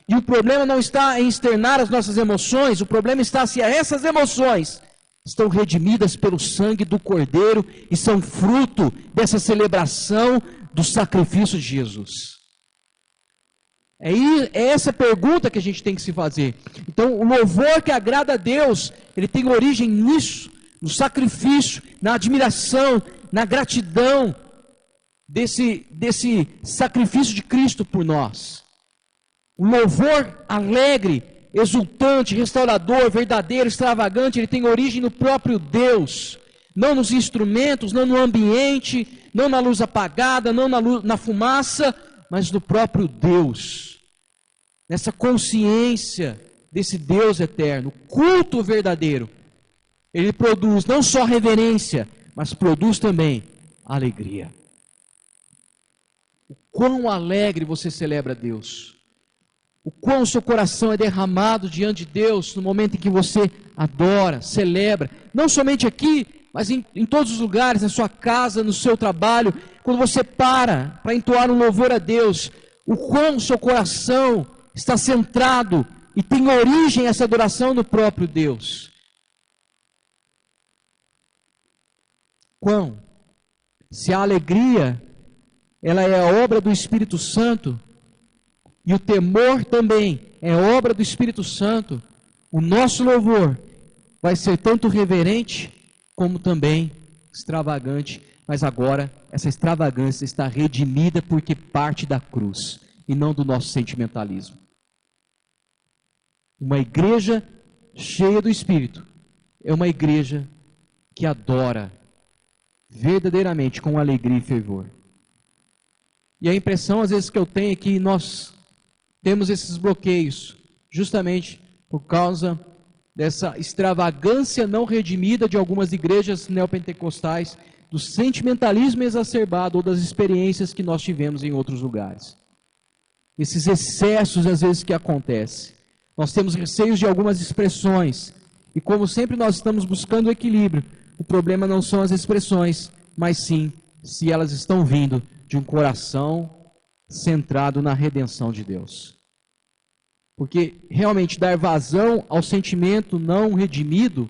e o problema não está em externar as nossas emoções, o problema está se essas emoções estão redimidas pelo sangue do Cordeiro e são fruto dessa celebração do sacrifício de Jesus. É essa pergunta que a gente tem que se fazer. Então, o louvor que agrada a Deus, ele tem origem nisso, no sacrifício, na admiração, na gratidão desse sacrifício de Cristo por nós. O louvor alegre, exultante, restaurador, verdadeiro, extravagante, ele tem origem no próprio Deus, não nos instrumentos, não no ambiente, não na luz apagada, não na fumaça, mas no próprio Deus, nessa consciência desse Deus eterno. Culto verdadeiro, ele produz não só reverência, mas produz também alegria. O quão alegre você celebra a Deus, o quão o seu coração é derramado diante de Deus no momento em que você adora, celebra, não somente aqui, mas em todos os lugares, na sua casa, no seu trabalho, quando você para entoar um louvor a Deus, o quão o seu coração está centrado e tem origem essa adoração no próprio Deus. Quão? Se a alegria, ela é a obra do Espírito Santo, e o temor também é obra do Espírito Santo, o nosso louvor vai ser tanto reverente, como também extravagante, mas agora essa extravagância está redimida porque parte da cruz e não do nosso sentimentalismo. Uma igreja cheia do Espírito é uma igreja que adora verdadeiramente com alegria e fervor. E a impressão, às vezes, que eu tenho é que nós temos esses bloqueios, justamente por causa dessa extravagância não redimida de algumas igrejas neopentecostais, do sentimentalismo exacerbado ou das experiências que nós tivemos em outros lugares. Esses excessos, às vezes, que acontecem. Nós temos receios de algumas expressões, e como sempre nós estamos buscando o equilíbrio, o problema não são as expressões, mas sim se elas estão vindo de um coração centrado na redenção de Deus. Porque realmente dar vazão ao sentimento não redimido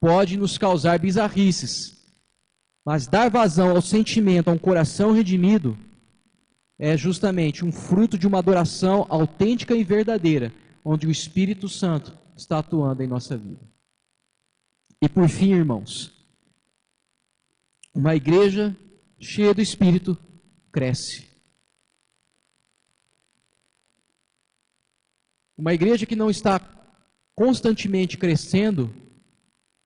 pode nos causar bizarrices. Mas dar vazão ao sentimento, a um coração redimido, é justamente um fruto de uma adoração autêntica e verdadeira, onde o Espírito Santo está atuando em nossa vida. E por fim, irmãos, uma igreja cheia do Espírito cresce. Uma igreja que não está constantemente crescendo,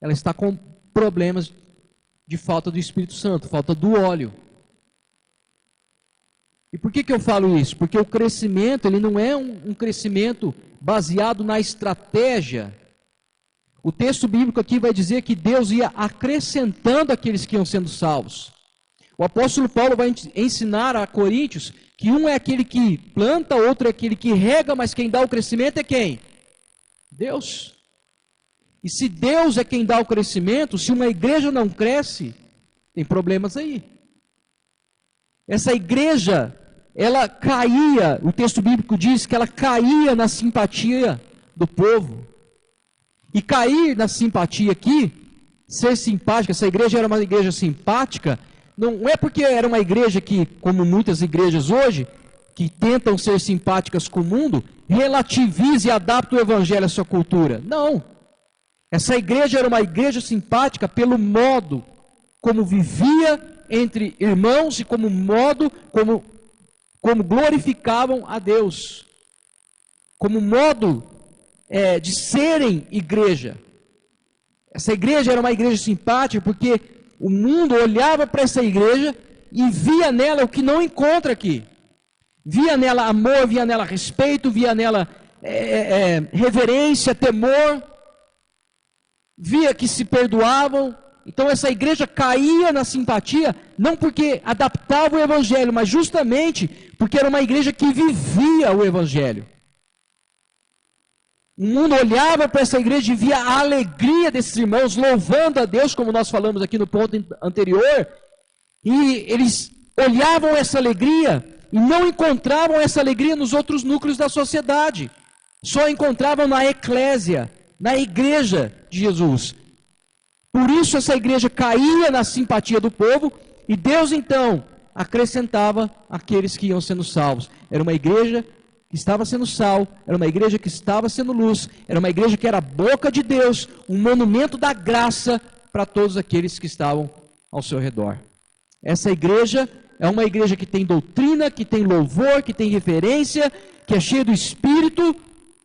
ela está com problemas de falta do Espírito Santo, falta do óleo. E por que eu falo isso? Porque o crescimento, ele não é um crescimento baseado na estratégia. O texto bíblico aqui vai dizer que Deus ia acrescentando aqueles que iam sendo salvos. O apóstolo Paulo vai ensinar a Coríntios que um é aquele que planta, outro é aquele que rega, mas quem dá o crescimento é quem? Deus. E se Deus é quem dá o crescimento, se uma igreja não cresce, tem problemas aí. Essa igreja, ela caía, o texto bíblico diz que ela caía na simpatia do povo. E cair na simpatia aqui, ser simpática, essa igreja era uma igreja simpática, não é porque era uma igreja que, como muitas igrejas hoje, que tentam ser simpáticas com o mundo, relativize e adapta o evangelho à sua cultura. Não. Essa igreja era uma igreja simpática pelo modo como vivia entre irmãos e como modo como glorificavam a Deus. Como modo de serem igreja. Essa igreja era uma igreja simpática porque o mundo olhava para essa igreja e via nela o que não encontra aqui. Via nela amor, via nela respeito, via nela reverência, temor. Via que se perdoavam. Então essa igreja caía na simpatia, não porque adaptava o evangelho, mas justamente porque era uma igreja que vivia o evangelho. O mundo olhava para essa igreja e via a alegria desses irmãos, louvando a Deus, como nós falamos aqui no ponto anterior, e eles olhavam essa alegria e não encontravam essa alegria nos outros núcleos da sociedade, só encontravam na eclésia, na igreja de Jesus. Por isso essa igreja caía na simpatia do povo, e Deus então acrescentava aqueles que iam sendo salvos. Era uma igreja que estava sendo sal, era uma igreja que estava sendo luz, era uma igreja que era a boca de Deus, um monumento da graça para todos aqueles que estavam ao seu redor. Essa igreja é uma igreja que tem doutrina, que tem louvor, que tem referência, que é cheia do Espírito,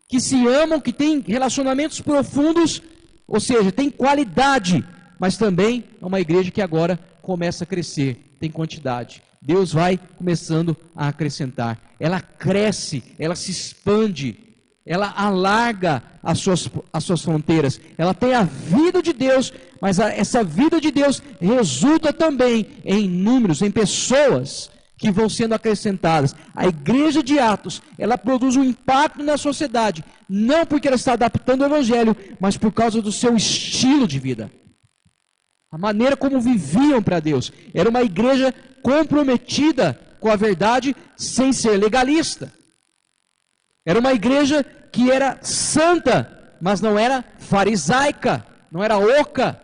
que se amam, que tem relacionamentos profundos, ou seja, tem qualidade, mas também é uma igreja que agora começa a crescer, tem quantidade. Deus vai começando a acrescentar. Ela cresce, ela se expande, ela alarga as suas fronteiras. Ela tem a vida de Deus, mas essa vida de Deus resulta também em números, em pessoas que vão sendo acrescentadas. A igreja de Atos, ela produz um impacto na sociedade, não porque ela está adaptando o evangelho, mas por causa do seu estilo de vida. A maneira como viviam para Deus. Era uma igreja comprometida com a verdade sem ser legalista. Era uma igreja que era santa, mas não era farisaica, não era oca.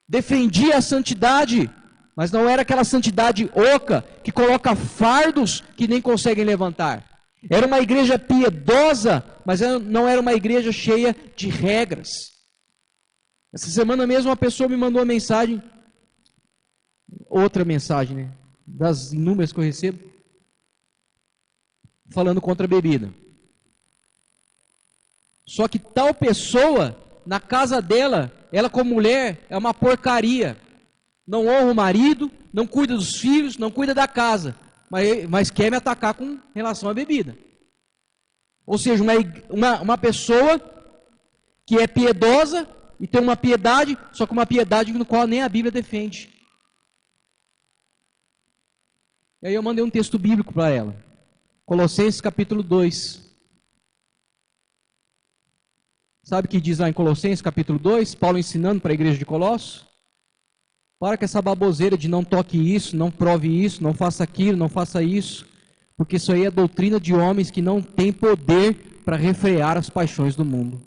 Defendia a santidade, mas não era aquela santidade oca que coloca fardos que nem conseguem levantar. Era uma igreja piedosa, mas não era uma igreja cheia de regras. Essa semana mesmo uma pessoa me mandou uma mensagem, outra mensagem, né, das inúmeras que eu recebo, falando contra a bebida. Só que tal pessoa, na casa dela, ela como mulher é uma porcaria. Não honra o marido, não cuida dos filhos, não cuida da casa. mas quer me atacar com relação à bebida. Ou seja, uma pessoa que é piedosa e tem uma piedade, só que uma piedade no qual nem a Bíblia defende. E aí eu mandei um texto bíblico para ela. Colossenses capítulo 2. Sabe o que diz lá em Colossenses capítulo 2? Paulo ensinando para a igreja de Colossos. Para com essa baboseira de não toque isso, não prove isso, não faça aquilo, não faça isso. Porque isso aí é doutrina de homens que não têm poder para refrear as paixões do mundo.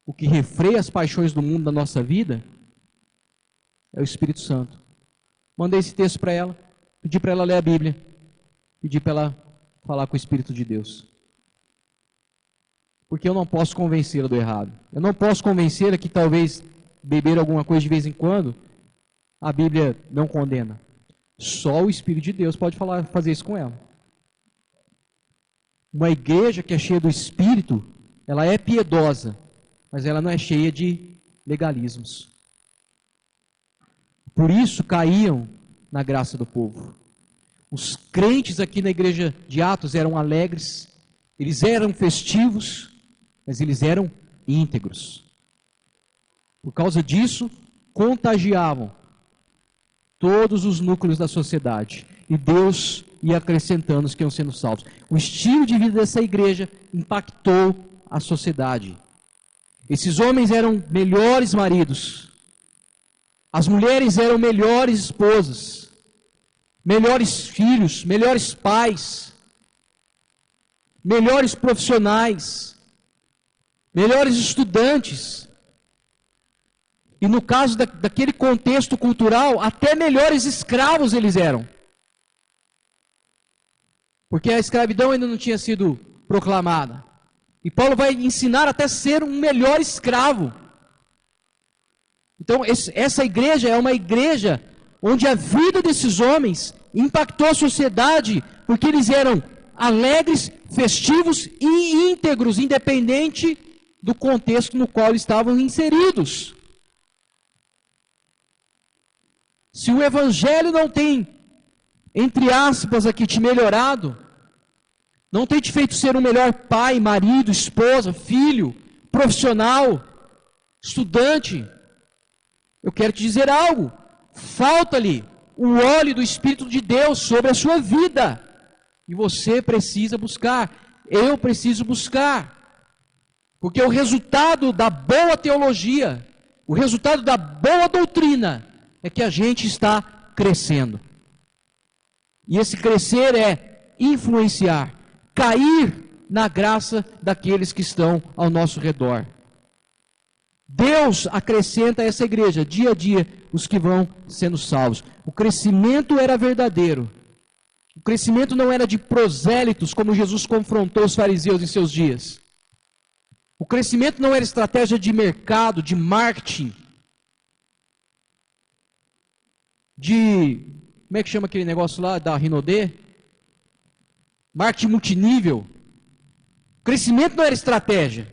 O que refreia as paixões do mundo da nossa vida é o Espírito Santo. Mandei esse texto para ela, pedi para ela ler a Bíblia, pedi para ela falar com o Espírito de Deus. Porque eu não posso convencê-la do errado. Eu não posso convencê-la que talvez beber alguma coisa de vez em quando, a Bíblia não condena. Só o Espírito de Deus pode fazer isso com ela. Uma igreja que é cheia do Espírito, ela é piedosa, mas ela não é cheia de legalismos. Por isso caíam na graça do povo. Os crentes aqui na igreja de Atos eram alegres, eles eram festivos, mas eles eram íntegros. Por causa disso, contagiavam todos os núcleos da sociedade. E Deus ia acrescentando os que iam sendo salvos. O estilo de vida dessa igreja impactou a sociedade. Esses homens eram melhores maridos. As mulheres eram melhores esposas. Melhores filhos, melhores pais. Melhores profissionais. Melhores estudantes. E no caso daquele contexto cultural, até melhores escravos eles eram. Porque a escravidão ainda não tinha sido proclamada. E Paulo vai ensinar até ser um melhor escravo. Então, essa igreja é uma igreja onde a vida desses homens impactou a sociedade, porque eles eram alegres, festivos e íntegros, independente do contexto no qual eles estavam inseridos. Se o evangelho não tem, entre aspas aqui, te melhorado, não tem te feito ser um melhor pai, marido, esposa, filho, profissional, estudante, eu quero te dizer algo, falta-lhe o óleo do Espírito de Deus sobre a sua vida, e você precisa buscar, eu preciso buscar, porque o resultado da boa teologia, o resultado da boa doutrina, é que a gente está crescendo. E esse crescer é influenciar, cair na graça daqueles que estão ao nosso redor. Deus acrescenta a essa igreja, dia a dia, os que vão sendo salvos. O crescimento era verdadeiro. O crescimento não era de prosélitos, como Jesus confrontou os fariseus em seus dias. O crescimento não era estratégia de mercado, de marketing, como é que chama aquele negócio lá da Rinodê? Marketing multinível. O crescimento não era estratégia.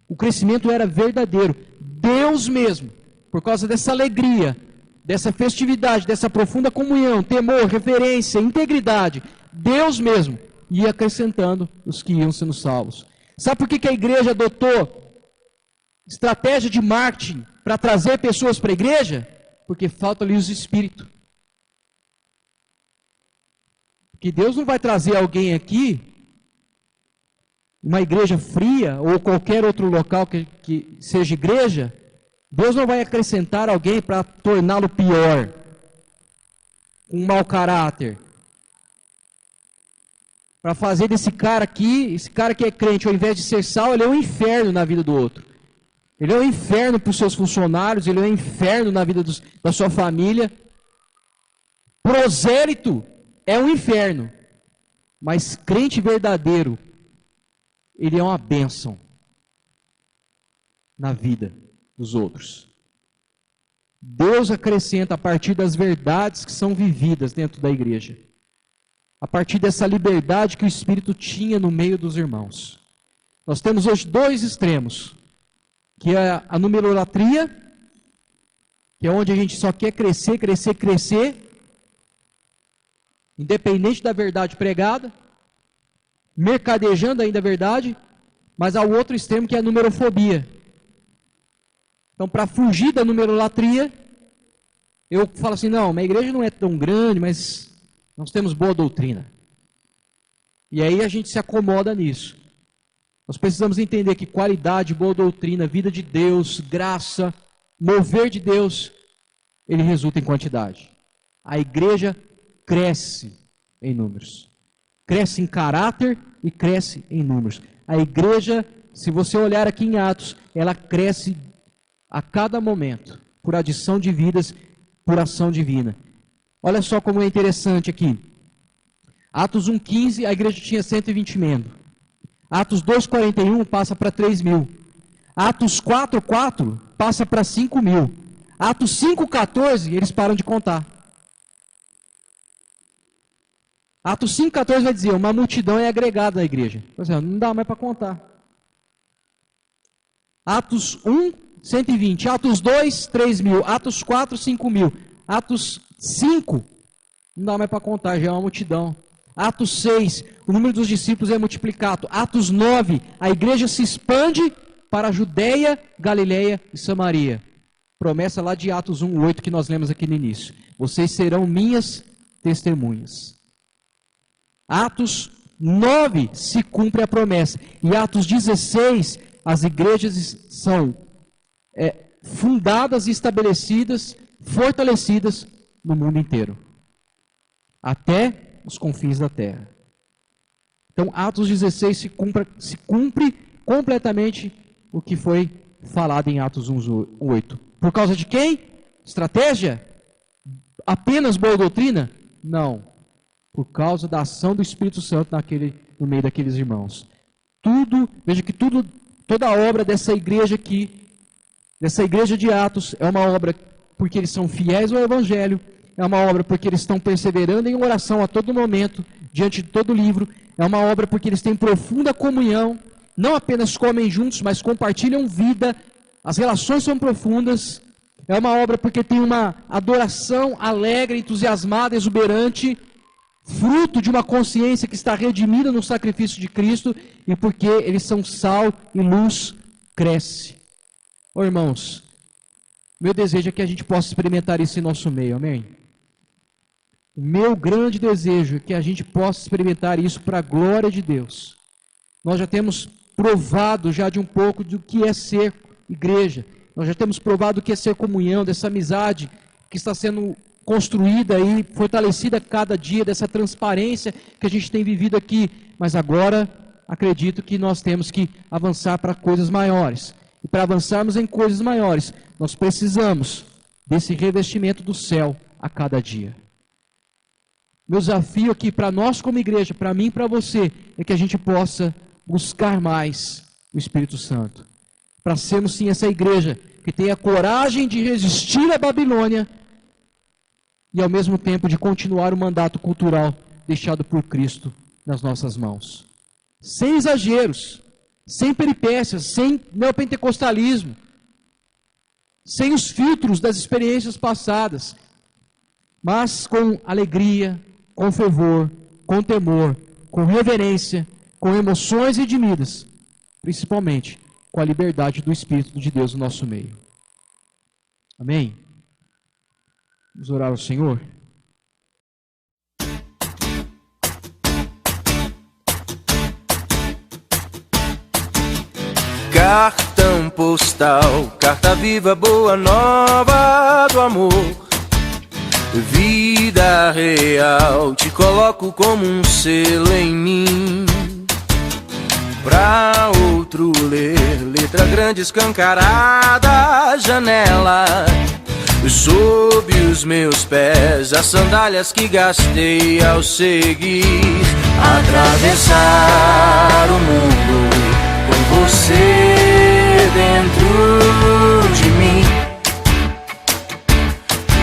O crescimento era verdadeiro. Deus mesmo, por causa dessa alegria, dessa festividade, dessa profunda comunhão, temor, reverência, integridade, Deus mesmo ia acrescentando os que iam sendo salvos. Sabe por que a igreja adotou estratégia de marketing para trazer pessoas para a igreja? Porque falta-lhe os espíritos. Porque Deus não vai trazer alguém aqui, uma igreja fria, ou qualquer outro local que seja igreja, Deus não vai acrescentar alguém para torná-lo pior, um mau caráter. Para fazer desse cara aqui, esse cara que é crente, ao invés de ser sal, ele é um inferno na vida do outro. Ele é um inferno para os seus funcionários, ele é um inferno na vida da sua família. Prosélito é um inferno, mas crente verdadeiro, ele é uma bênção na vida dos outros. Deus acrescenta a partir das verdades que são vividas dentro da igreja, a partir dessa liberdade que o Espírito tinha no meio dos irmãos. Nós temos hoje dois extremos, que é a numerolatria que é onde a gente só quer crescer, crescer, crescer, independente da verdade pregada, mercadejando ainda a verdade, mas ao outro extremo que é a numerofobia. Então, para fugir da numerolatria, eu falo assim, não, minha igreja não é tão grande, mas nós temos boa doutrina. E aí a gente se acomoda nisso. Nós precisamos entender que qualidade, boa doutrina, vida de Deus, graça, mover de Deus, ele resulta em quantidade. A igreja cresce em números. Cresce em caráter e cresce em números. A igreja, se você olhar aqui em Atos, ela cresce a cada momento, por adição de vidas, por ação divina. Olha só como é interessante aqui. Atos 1,15, a igreja tinha 120 membros. Atos 2,41 passa para 3.000. Atos 4,4 passa para 5.000. Atos 5,14 eles param de contar. Atos 5,14 vai dizer, uma multidão é agregada à igreja. Por exemplo, não dá mais para contar. Atos 1, 120. Atos 2, 3.000. Atos 4, 5.000. Atos 5, não dá mais para contar, já é uma multidão. Atos 6, o número dos discípulos é multiplicado. Atos 9, a igreja se expande para a Judeia, Galileia e Samaria. Promessa lá de Atos 1, 8, que nós lemos aqui no início. Vocês serão minhas testemunhas. Atos 9, se cumpre a promessa. E Atos 16, as igrejas são fundadas, estabelecidas, fortalecidas no mundo inteiro. Até os confins da terra. Então, Atos 16 se cumpre completamente o que foi falado em Atos 1:8. Por causa de quem? Estratégia? Apenas boa doutrina? Não. Por causa da ação do Espírito Santo no meio daqueles irmãos. Veja que toda a obra dessa igreja aqui, dessa igreja de Atos, é uma obra porque eles são fiéis ao Evangelho, é uma obra porque eles estão perseverando em oração a todo momento, diante de todo livro, é uma obra porque eles têm profunda comunhão, não apenas comem juntos, mas compartilham vida, as relações são profundas, é uma obra porque tem uma adoração alegre, entusiasmada, exuberante, fruto de uma consciência que está redimida no sacrifício de Cristo, e porque eles são sal e luz, cresce. Ô irmãos, meu desejo é que a gente possa experimentar isso em nosso meio, amém? O meu grande desejo é que a gente possa experimentar isso para a glória de Deus. Nós já temos provado já de um pouco do que é ser igreja. Nós já temos provado o que é ser comunhão, dessa amizade que está sendo construída e fortalecida cada dia, dessa transparência que a gente tem vivido aqui. Mas agora, acredito que nós temos que avançar para coisas maiores. E para avançarmos em coisas maiores, nós precisamos desse revestimento do céu a cada dia. Meu desafio aqui para nós como igreja, para mim e para você, é que a gente possa buscar mais o Espírito Santo. Para sermos sim essa igreja que tenha coragem de resistir à Babilônia e ao mesmo tempo de continuar o mandato cultural deixado por Cristo nas nossas mãos. Sem exageros, sem peripécias, sem neopentecostalismo, sem os filtros das experiências passadas, mas com alegria, com fervor, com temor, com reverência, com emoções redimidas, principalmente com a liberdade do Espírito de Deus no nosso meio. Amém? Vamos orar ao Senhor. Cartão postal, carta viva, boa nova do amor. Vida real, te coloco como um selo em mim. Pra outro ler, letra grande escancarada, janela. Sob os meus pés, as sandálias que gastei ao seguir. Atravessar o mundo com você dentro de mim.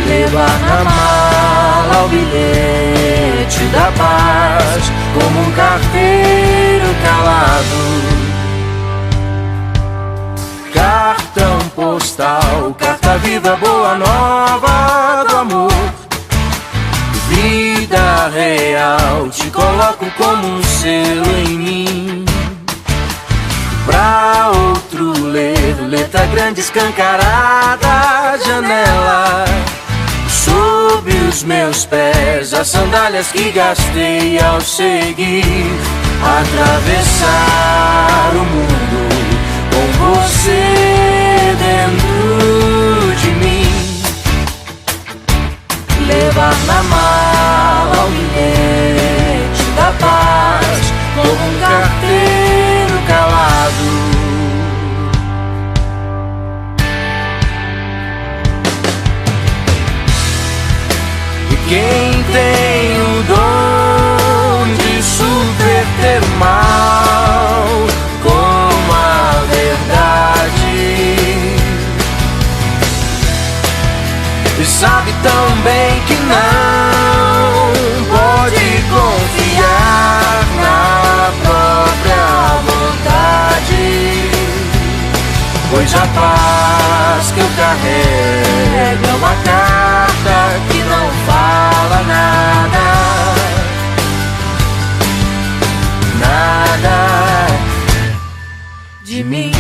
Levar na mala o bilhete da paz, como um carteiro calado. Cartão postal, carta Vida viva, boa nova do amor. Vida real, te coloco como um selo em mim. Pra outro ler, letra grande escancarada, janela. Sob os meus pés, as sandálias que gastei ao seguir. Atravessar o mundo com você dentro de mim. Levar na mala o bilhete da paz, como um carteiro calado. E quem tem o dom de subverter o mal com a verdade, e sabe tão bem que não pode confiar na própria vontade, pois a paz que eu carrego é uma carta que não fala nada, nada de mim.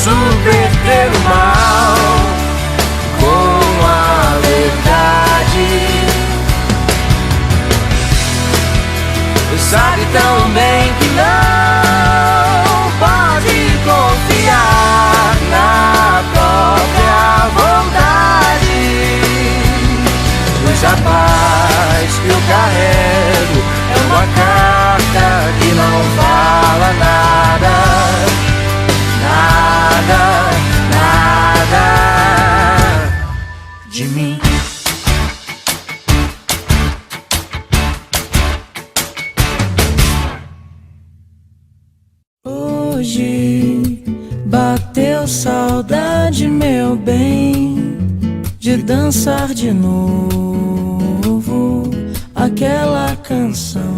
Subverter o mal com a verdade, sabe tão bem que não pode confiar na própria vontade, pois a paz que eu carrego é uma carta que não fala nada, nada, nada de mim. Hoje bateu saudade, meu bem, de dançar de novo aquela canção